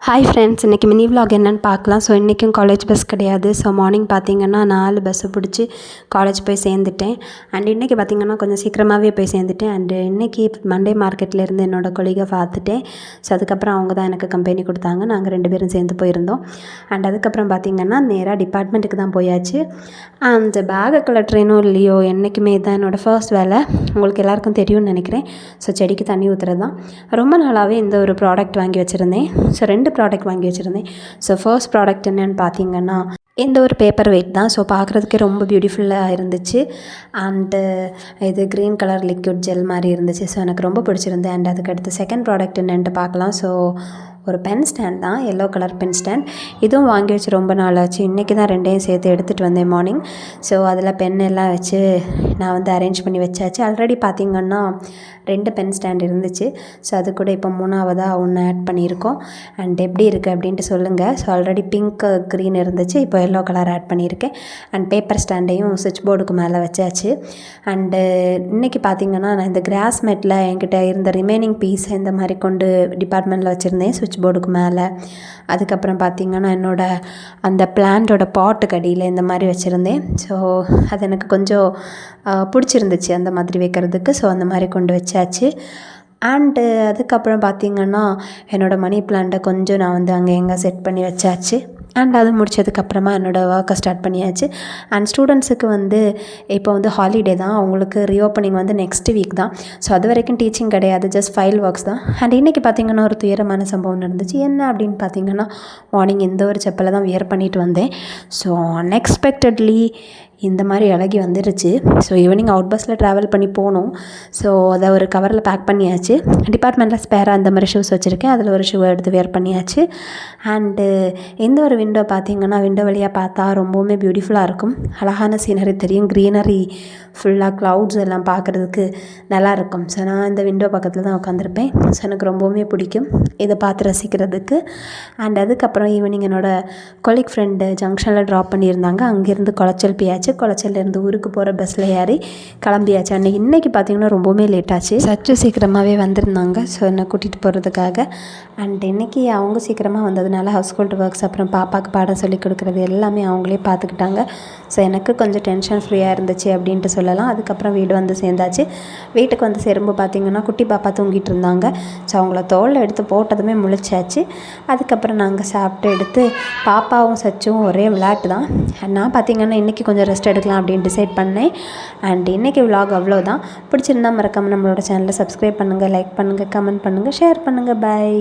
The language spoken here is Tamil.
ஹாய் ஃப்ரெண்ட்ஸ், இன்றைக்கி மினி விலாக் என்னென்னு பார்க்கலாம். ஸோ இன்றைக்கும் காலேஜ் பஸ் கிடையாது. ஸோ மார்னிங் பார்த்திங்கன்னா 4 பஸ்ஸு பிடிச்சி காலேஜ் போய் சேர்ந்துட்டேன். அண்ட் இன்றைக்கி பார்த்திங்கன்னா கொஞ்சம் சீக்கிரமாகவே போய் சேர்ந்துட்டேன். அண்டு இன்றைக்கி மண்டே மார்க்கெட்லேருந்து என்னோடய கொலீகை பார்த்துட்டேன். ஸோ அதுக்கப்புறம் அவங்க தான் எனக்கு கம்பெனி கொடுத்தாங்க. நாங்கள் 2 பேரும் சேர்ந்து போயிருந்தோம். அண்ட் அதுக்கப்புறம் பார்த்திங்கன்னா நேராக டிபார்ட்மெண்ட்டுக்கு தான் போயாச்சு. அந்த பேகை கலட்டுறேனோ இல்லையோ, என்றைக்குமே தான் என்னோடய ஃபர்ஸ்ட் வேலை. உங்களுக்கு எல்லாேருக்கும் தெரியும்னு நினைக்கிறேன். ஸோ செடிக்கு தண்ணி ஊற்றுறது தான். ரொம்ப நாளாகவே இந்த ஒரு ப்ராடக்ட் வாங்கி வச்சுருந்தேன். ஸோ 2 ப்ராடக்ட் வாங்கி வச்சுருந்தேன். ஸோ ஃபர்ஸ்ட் ப்ராடக்ட் என்னென்னு பார்த்தீங்கன்னா இந்த ஒரு பேப்பர் வெயிட் தான். ஸோ பார்க்குறதுக்கே ரொம்ப பியூட்டிஃபுல்லாக இருந்துச்சு. அண்டு இது க்ரீன் கலர் லிக்விட் ஜெல் மாதிரி இருந்துச்சு. ஸோ எனக்கு ரொம்ப பிடிச்சிருந்தேன். அண்ட் அதுக்கடுத்து செகண்ட் ப்ராடக்ட் என்னென்ட்டு பார்க்கலாம். ஸோ ஒரு பென் ஸ்டாண்ட் தான், எல்லோ கலர் பென் ஸ்டாண்ட். இதுவும் வாங்கி வச்சு ரொம்ப நாள் ஆச்சு. இன்றைக்கி தான் 2யும் சேர்த்து எடுத்துகிட்டு வந்தேன் மார்னிங். ஸோ அதில் பென் எல்லாம் வச்சு நான் வந்து அரேஞ்ச் பண்ணி வச்சாச்சு. ஆல்ரெடி பார்த்திங்கன்னா 2 பென் ஸ்டாண்ட் இருந்துச்சு. ஸோ அது கூட இப்போ 3ஆவதாக ஒன்று ஆட் பண்ணியிருக்கோம். அண்ட் எப்படி இருக்குது அப்படின்ட்டு சொல்லுங்கள். ஸோ ஆல்ரெடி பிங்க் க்ரீன் இருந்துச்சு, இப்போ எல்லோ கலர் ஆட் பண்ணியிருக்கேன். அண்ட் பேப்பர் ஸ்டாண்டையும் சுவிட்ச் போர்டுக்கு மேலே வச்சாச்சு. அண்டு இன்றைக்கி பார்த்திங்கன்னா நான் இந்த கிராஸ் மேட்டில் என்கிட்ட இருந்த ரிமைனிங் பீஸ் இந்த மாதிரி கொண்டு டிபார்ட்மெண்ட்டில் வச்சுருந்தேன் சுவிட்ச் போர்டுக்கு மேலே. அதுக்கப்புறம் பார்த்திங்கன்னா என்னோடய அந்த பிளான்ட்டோட பாட்டுக்கு அடியில் இந்த மாதிரி வச்சுருந்தேன். ஸோ அது எனக்கு கொஞ்சம் பிடிச்சிருந்துச்சு அந்த மாதிரி வைக்கிறதுக்கு. ஸோ அந்த மாதிரி கொண்டு வச்சாச்சு. அண்டு அதுக்கப்புறம் பார்த்திங்கன்னா என்னோடய மணி பிளான்ட்டை கொஞ்சம் நான் வந்து அங்கே எங்கே செட் பண்ணி வச்சாச்சு. அண்ட் அது முடித்ததுக்கப்புறமா என்னோடய ஒர்க்கை ஸ்டார்ட் பண்ணியாச்சு. அண்ட் ஸ்டூடெண்ட்ஸுக்கு வந்து இப்போ வந்து ஹாலிடே தான். அவங்களுக்கு ரீஓப்பனிங் வந்து நெக்ஸ்ட் வீக் தான். ஸோ அது வரைக்கும் டீச்சிங் கிடையாது, ஜஸ்ட் ஃபைல் ஒர்க்ஸ் தான். அண்ட் இன்றைக்கி பார்த்திங்கன்னா ஒரு துயரமான சம்பவம் நடந்துச்சு. என்ன அப்படின்னு பார்த்திங்கன்னா மார்னிங் இந்த ஒரு செப்பலை தான் வியர் பண்ணிட்டு வந்தேன். ஸோ அன்எக்ஸ்பெக்டட்லி இந்த மாதிரி இலகி வந்துருச்சு. ஸோ ஈவினிங் அவுட் பஸ்ஸில் ட்ராவல் பண்ணி போகணும். ஸோ அதை ஒரு கவரில் பேக் பண்ணியாச்சு. டிபார்ட்மெண்ட்டில் ஸ்பேராக அந்த மாதிரி ஷூஸ் வச்சுருக்கேன். அதில் ஒரு ஷூவை எடுத்து வியர் பண்ணியாச்சு. அண்டு இந்த ஒரு விண்டோ பார்த்திங்கன்னா விண்டோ வழியாக பார்த்தா ரொம்பவுமே பியூட்டிஃபுல்லாக இருக்கும். அழகான சீனரி தெரியும். க்ரீனரி ஃபுல்லாக க்ளவுட்ஸ் எல்லாம் பார்க்குறதுக்கு நல்லாயிருக்கும். ஸோ நான் இந்த விண்டோ பக்கத்தில் தான் உட்காந்துருப்பேன். ஸோ எனக்கு ரொம்பவுமே பிடிக்கும் இதை பார்த்து ரசிக்கிறதுக்கு. அண்ட் அதுக்கப்புறம் ஈவினிங் என்னோடய கொலீக் ஃப்ரெண்டு ஜங்ஷனில் ட்ராப் பண்ணியிருந்தாங்க. அங்கேருந்து குளச்சல் போயாச்சு. குளச்சல்லேருந்து ஊருக்கு போகிற பஸ்ஸில் ஏறி கிளம்பியாச்சு. அன்றைக்கி இன்றைக்கி பார்த்திங்கன்னா ரொம்பவுமே லேட் ஆச்சு. சற்று சீக்கிரமாகவே வந்திருந்தாங்க. ஸோ என்னை கூட்டிகிட்டு போகிறதுக்காக. அண்ட் இன்றைக்கி அவங்க சீக்கிரமாக வந்ததுனால ஹவுஸ் ஹோல்டு ஒர்க்ஸ் அப்புறம் பாப்பாவுக்கு பாடம் சொல்லிக் கொடுக்குறது எல்லாமே அவங்களே பார்த்துக்கிட்டாங்க. ஸோ எனக்கு கொஞ்சம் டென்ஷன் ஃப்ரீயாக இருந்துச்சு அப்படின்ட்டு சொல்லலாம். அதுக்கப்புறம் வீடு வந்து சேர்ந்தாச்சு. வீட்டுக்கு வந்து சேரும்போது பார்த்திங்கன்னா குட்டி பாப்பா தூங்கிட்டு இருந்தாங்க. ஸோ அவங்கள தோளில் எடுத்து போட்டதுமே முழிச்சாச்சு. அதுக்கப்புறம் நாங்கள் சாப்பிட்டு எடுத்து பாப்பாவும் சச்சும் ஒரே விளையாட்டு தான். நான் பார்த்திங்கன்னா இன்றைக்கி கொஞ்சம் ரெஸ்ட் எடுக்கலாம் அப்படின்னு டிசைட் பண்ணேன். அண்ட் இன்றைக்கி விலாக் அவ்வளோதான். பிடிச்சிருந்தால் மறக்காமல் நம்மளோட சேனலை சப்ஸ்கிரைப் பண்ணுங்கள், லைக் பண்ணுங்கள், கமெண்ட் பண்ணுங்கள், ஷேர் பண்ணுங்கள். பை.